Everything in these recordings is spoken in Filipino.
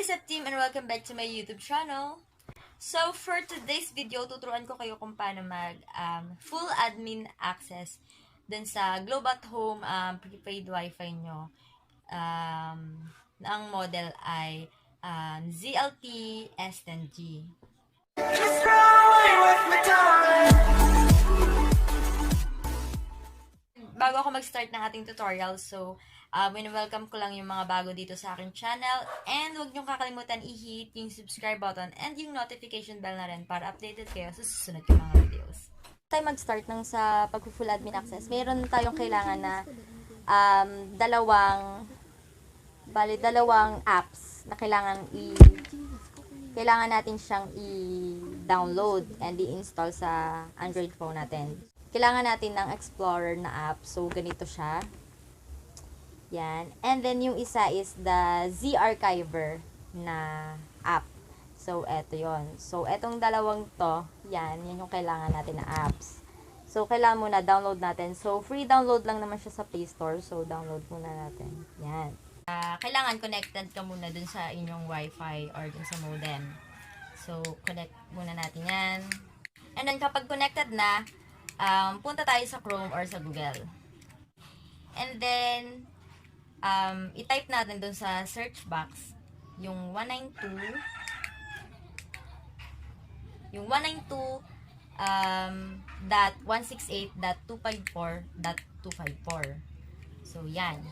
is up, team, and welcome back to my YouTube channel. So, for today's video, tuturuan ko kayo kung paano mag full admin access dun sa Globe at Home prepaid wifi nyo. Ang model ay ZLT S10G. Bago ako mag-start ng ating tutorial, so, welcome ko lang yung mga bago dito sa aking channel. And huwag niyong kakalimutan i-hit yung subscribe button and yung notification bell na rin para updated kayo sa susunod yung mga videos. Tayo mag-start ng sa pag-full admin access. Mayroon tayong kailangan na dalawang apps na kailangan natin siyang i-download and i-install sa Android phone natin. Kailangan natin ng Explorer na app. So, ganito siya. Yan. And then, yung isa is the Z-Archiver na app. So, eto yon. So, etong dalawang to, yan yung kailangan natin na apps. So, kailangan muna download natin. So, free download lang naman siya sa Play Store. So, download muna natin. Yan. Kailangan connected ka muna dun sa inyong wifi or dun sa modem. So, connect muna natin yan. And then, kapag connected na, punta tayo sa Chrome or sa Google. And then, i-type natin dun sa search box yung 192.168.254.254. So, yan.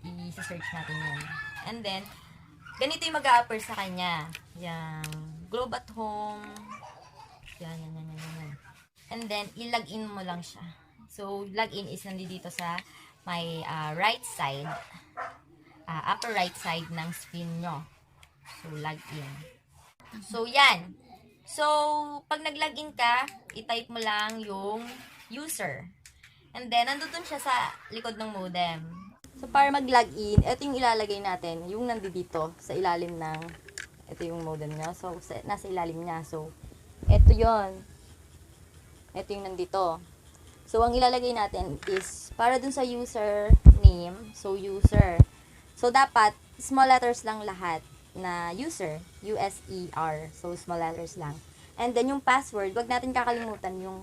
I-search natin yan. And then, ganito yung mag-a-appear sa kanya. Yung Globe at Home. Yan. And then, i-login mo lang siya. So, login is nandito sa may right side, upper right side ng screen nyo. So, login. So, yan. So, pag nag-login ka, i-type mo lang yung user. And then, nandun siya sa likod ng modem. So, para mag-login, ito yung ilalagay natin, yung nandito sa ilalim ng, ito yung modem nyo. So, nasa ilalim niya. So, ito yon. Ito yung nandito. So, ang ilalagay natin is, para dun sa user name, so user. So, dapat, small letters lang lahat na user, U-S-E-R. So, small letters lang. And then, yung password, wag natin kakalimutan yung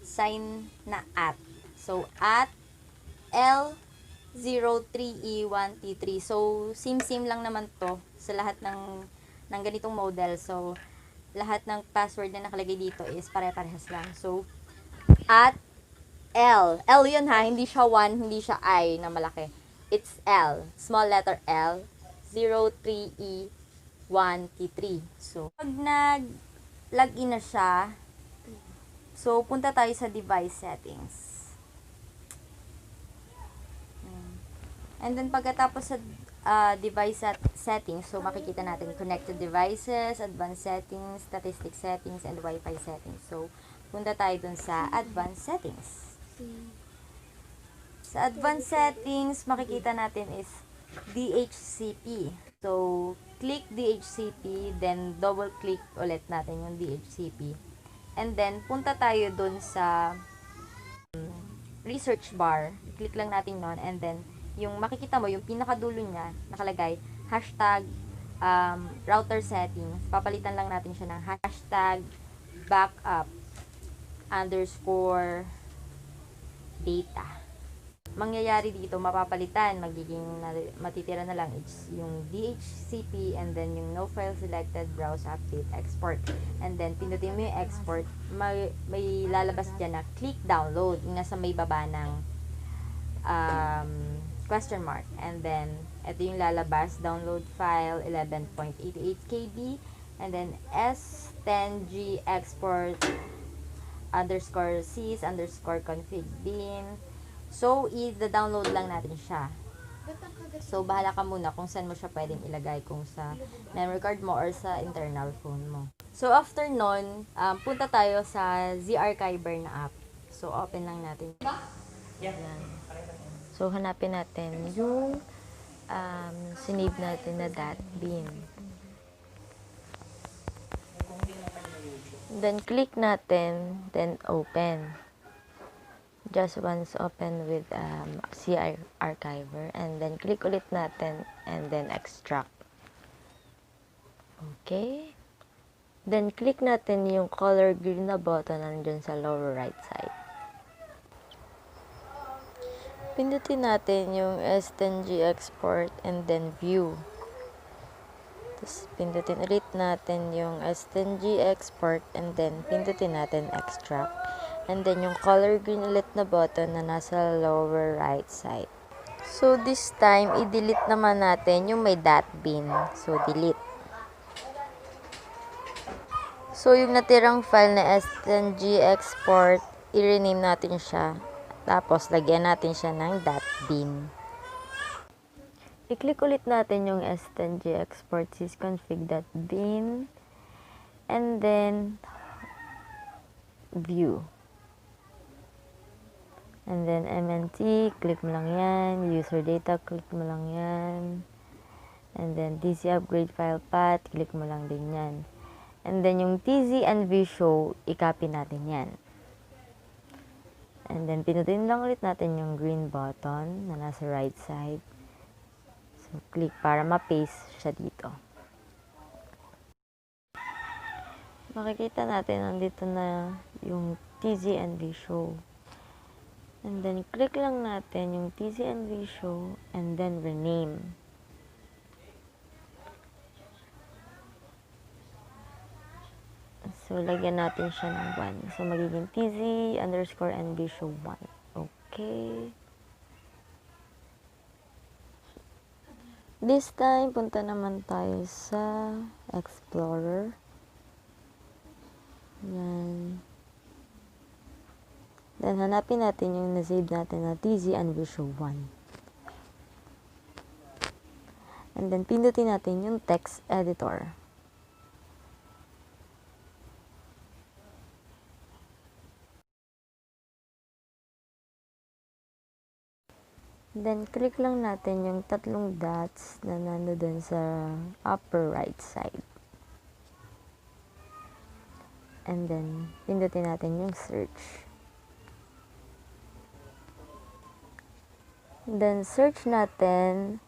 sign na @ So, @L03E1T3. So, same lang naman to sa lahat ng ganitong model. So, lahat ng password na nakalagay dito is pare-parehas lang. So, @L. L yun ha, hindi siya 1, hindi siya I na malaki. It's L. Small letter L. 03E1T3. So, pag nag-login na siya, so, punta tayo sa device settings. And then, pagkatapos sa device settings, so makikita natin connected devices, advanced settings, statistics settings, and wifi settings. So, punta tayo dun sa advanced settings. Sa advanced settings, makikita natin is DHCP. So, click DHCP, then double click ulit natin yung DHCP. And then, punta tayo dun sa research bar. Click lang natin nun, and then, yung makikita mo, yung pinakadulo niya, nakalagay, hashtag router settings. Papalitan lang natin siya ng hashtag backup _ data. Mangyayari dito, mapapalitan, matitira na lang yung DHCP and then yung no file selected, browse, update, export. And then, pinutin mo yung export, may lalabas dyan na click download, yung nasa may baba ng question mark. And then, ito yung lalabas, download file 11.88 KB, and then S10G export _sys_config bin. So, i-download lang natin siya. So, bahala ka muna kung saan mo siya pwedeng ilagay, kung sa memory card mo or sa internal phone mo. So, after nun, punta tayo sa Z-Archiver na app. So, open lang natin. Yan. So, hanapin natin yung sinave natin na .bin. Then, click natin, then open. Just once open with Z-Archiver, and then click ulit natin, and then extract. Okay. Then, click natin yung color green na button nandun sa lower right side. Pindutin natin yung S10G export and then view. Tapos, pindutin ulit natin yung S10G export and then pindutin natin extract. And then, yung color green ulit na button na nasa lower right side. So, this time, i-delete naman natin yung may .bin. So, delete. So, yung natirang file na S10G export, i-rename natin siya. Tapos, lagyan natin siya ng .bin. I-click ulit natin yung S10G export sysconfig.bin and then view. And then MNT, click mo lang yan. User data, click mo lang yan. And then TZ upgrade file path, click mo lang din yan. And then yung TZ and vShow, i-copy natin yan. And then pinutin lang ulit natin yung green button na nasa right side. So click para ma-paste siya dito. Makikita natin nandito na yung TZ and vShow. And then, click lang natin yung TZ and vShow and then rename. So, lagyan natin siya ng 1. So, magiging TZ underscore and vShow 1. Okay. This time, punta naman tayo sa Explorer. Yan. Then, hanapin natin yung nasave natin na TZ and vShow 1. And then, pindutin natin yung text editor. Then, click lang natin yung tatlong dots na nandoon sa upper right side. And then, pindutin natin yung search. Then, search natin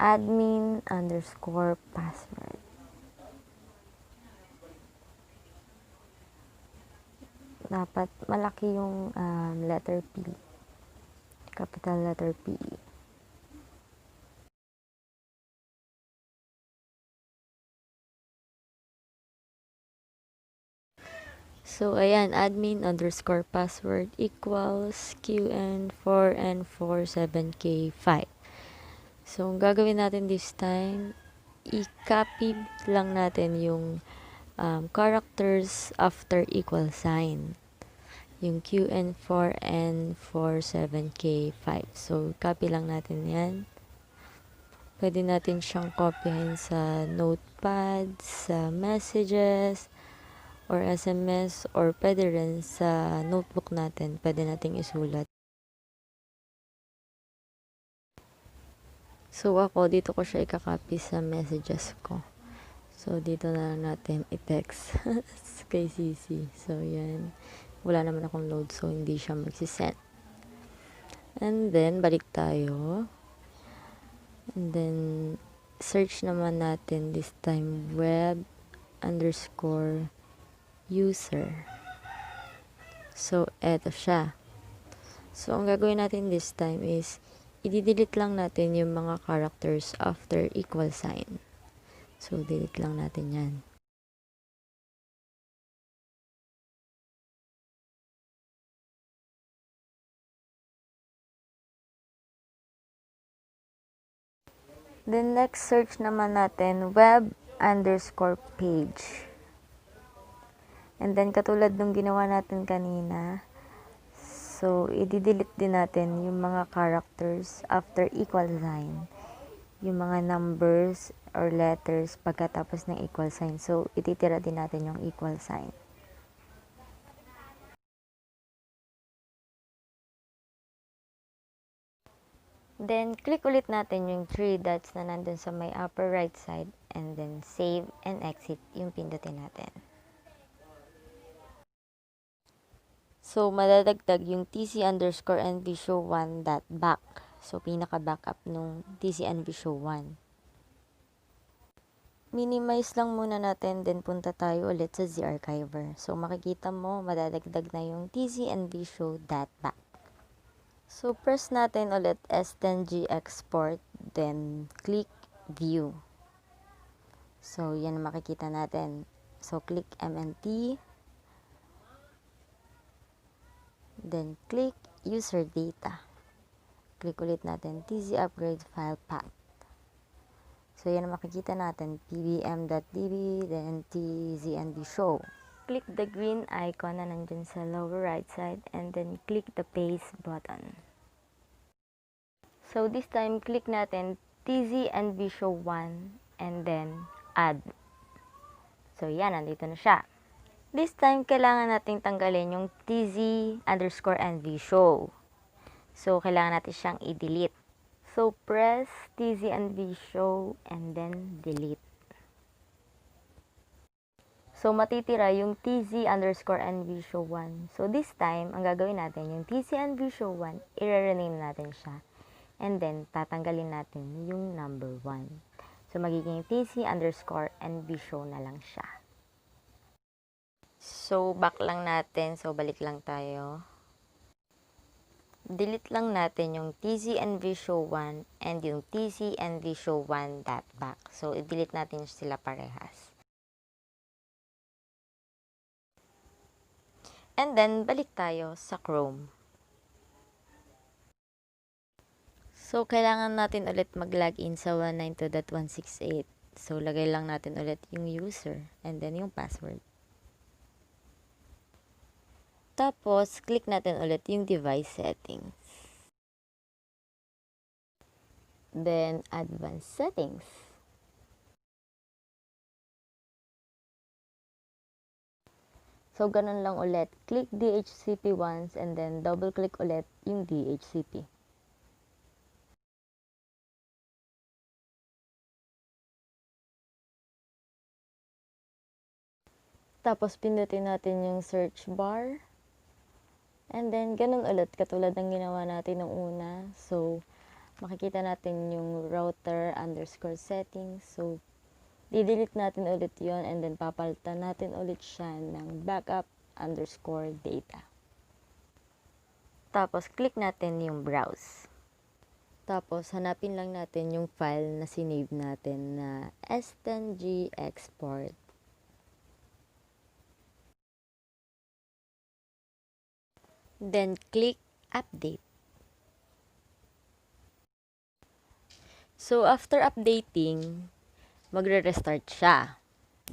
admin underscore password. Dapat malaki yung letter P. Capital letter P. So, ayan, admin underscore password equals QN4N47K5. So, ang gagawin natin this time, i-copy lang natin yung characters after equal sign. Yung QN4N47K5. So, copy lang natin yan. Pwede natin siyang copyhin sa notepad, sa messages, or SMS, or pwede rin sa notebook natin. Pwede nating isulat. So, ako, dito ko siya i-copy sa messages ko. So, dito na lang natin i-text kay CC. So, yan. Wala naman akong load, so hindi siya magsisend. And then, balik tayo. And then, search naman natin this time, web underscore user. So, eto siya. So, ang gagawin natin this time is, i-delete lang natin yung mga characters after equal sign. So, delete lang natin yan. Then, next search naman natin, web underscore page. And then, katulad nung ginawa natin kanina, so, i-delete din natin yung mga characters after equal sign. Yung mga numbers or letters pagkatapos ng equal sign. So, ititira din natin yung equal sign. Then, click ulit natin yung 3 dots na nandun sa may upper right side and then save and exit yung pindutin natin. So, madadagdag yung TC underscore and vShow 1 dot back. So, pinaka-backup nung TC and vShow 1. minimize lang muna natin, then punta tayo ulit sa Z Archiver. So, makikita mo, madadagdag na yung TZNV show back. So, press natin ulit S10G export, then click view. So, yan makikita natin. So, click MNT, then click user data. Click ulit natin TZ upgrade file path. So, yan ang makikita natin, pbm.db, then TZNV show. Click the green icon na nandyan sa lower right side, and then click the paste button. So, this time, click natin TZNV show 1, and then add. So, yan, nandito na siya. This time, kailangan nating tanggalin yung TZ_NV show. So, kailangan natin siyang i-delete. So, press TZNV show and then delete. So, matitira yung TZ_NV show 1. So, this time, ang gagawin natin, yung TZNV show 1, i-rename natin siya. And then, tatanggalin natin yung number 1. So, magiging TZ_NV show na lang siya. So, back lang natin. So, balik lang tayo. Delete lang natin yung TZNV show 1 and yung TZNV show 1 back. So, i-delete natin sila parehas. And then, balik tayo sa Chrome. So, kailangan natin ulit mag-login sa 192.168. So, lagay lang natin ulit yung user and then yung password. Tapos, click natin ulit yung device settings. Then, advanced settings. So, ganun lang ulit. Click DHCP once and then double-click ulit yung DHCP. Tapos, pindutin natin yung search bar. And then, ganun ulit, katulad ng ginawa natin nung una. So, makikita natin yung router underscore settings. So, di-delete natin ulit yon and then papalitan natin ulit siya ng backup underscore data. Tapos, click natin yung browse. Tapos, hanapin lang natin yung file na sinave natin na S10G export. Then, click update. So, after updating, magre-restart siya.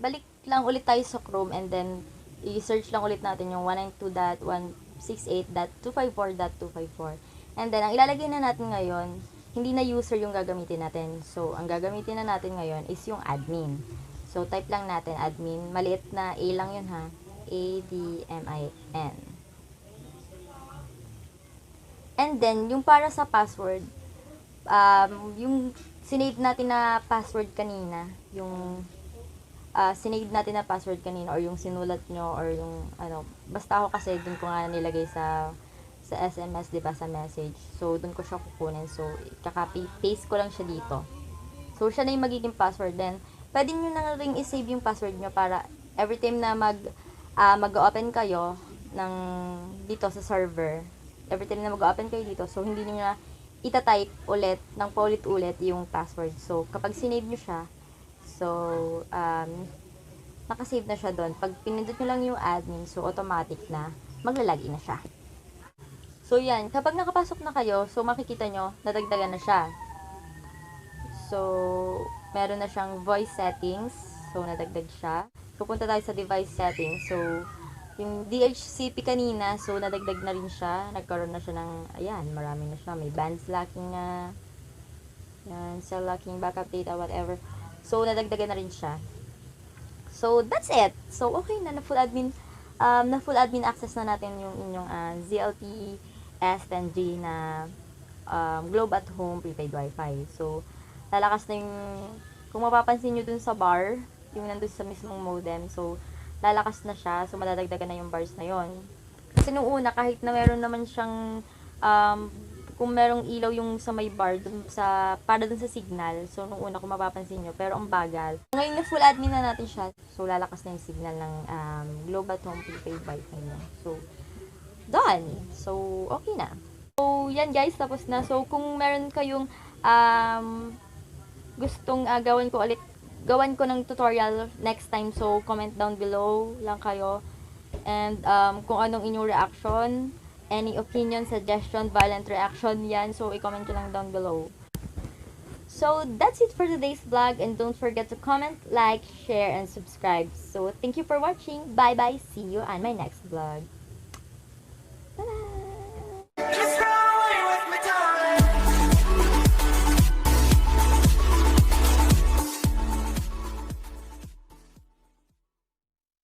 Balik lang ulit tayo sa Chrome and then i-search lang ulit natin yung 192.168.254.254. And then, ang ilalagay na natin ngayon, hindi na user yung gagamitin natin. So, ang gagamitin na natin ngayon is yung admin. So, type lang natin admin. Maliit na A lang yun ha. ADMIN. And then, yung para sa password, yung sinave natin na password kanina, yung sinave natin na password kanina, or yung sinulat nyo, or yung, basta ako kasi dun ko nga nilagay sa SMS, diba, sa message. So, dun ko siya kukunin. So, kaka-copy, paste ko lang siya dito. So, siya na yung magiging password. Then, pwede nyo na rin i-save yung password nyo para every time na mag-open kayo ng dito sa server, every time na mag-open kayo dito, so hindi nyo na ita-type ulit ng paulit-ulit yung password. So, kapag sinave nyo siya, so, nakasave na siya doon. Pag pinindot nyo lang yung admin, so automatic na maglalagin na siya. So, yan. Kapag nakapasok na kayo, so makikita nyo, nadagdagan na siya. So, meron na siyang voice settings. So, nadagdag siya. Pupunta tayo sa device settings. So, yung DHCP kanina, so nadagdag na rin siya. Nagkaroon na siya ng, ayan, marami na siya. May bands locking na, yan, cell locking, backup data, whatever. So, nadagdagan na rin siya. So, that's it. So, okay na full admin access na natin yung inyong ZLT S10G na Globe at Home prepaid wifi. So, lalakas na yung, kung mapapansin nyo dun sa bar, yung nandun sa mismong modem. So, lalakas na siya. So, madadagdagan na yung bars na yon. Kasi nung una, kahit na meron naman siyang kung merong ilaw yung sa may bar dun sa, para dun sa signal. So, nung una kung mapapansin nyo, pero ang bagal. Ngayon na full admin na natin siya, so lalakas na yung signal ng Globe at Home prepaid wifi niya. So, done. So, okay na. So, yan guys, tapos na. So, kung meron kayong gustong gawan ko ng tutorial next time, so comment down below lang kayo. And kung anong inyong reaction, any opinion, suggestion, violent reaction, yan. So, i-comment nyo lang down below. So, that's it for today's vlog. And don't forget to comment, like, share, and subscribe. So, thank you for watching. Bye-bye. See you on my next vlog.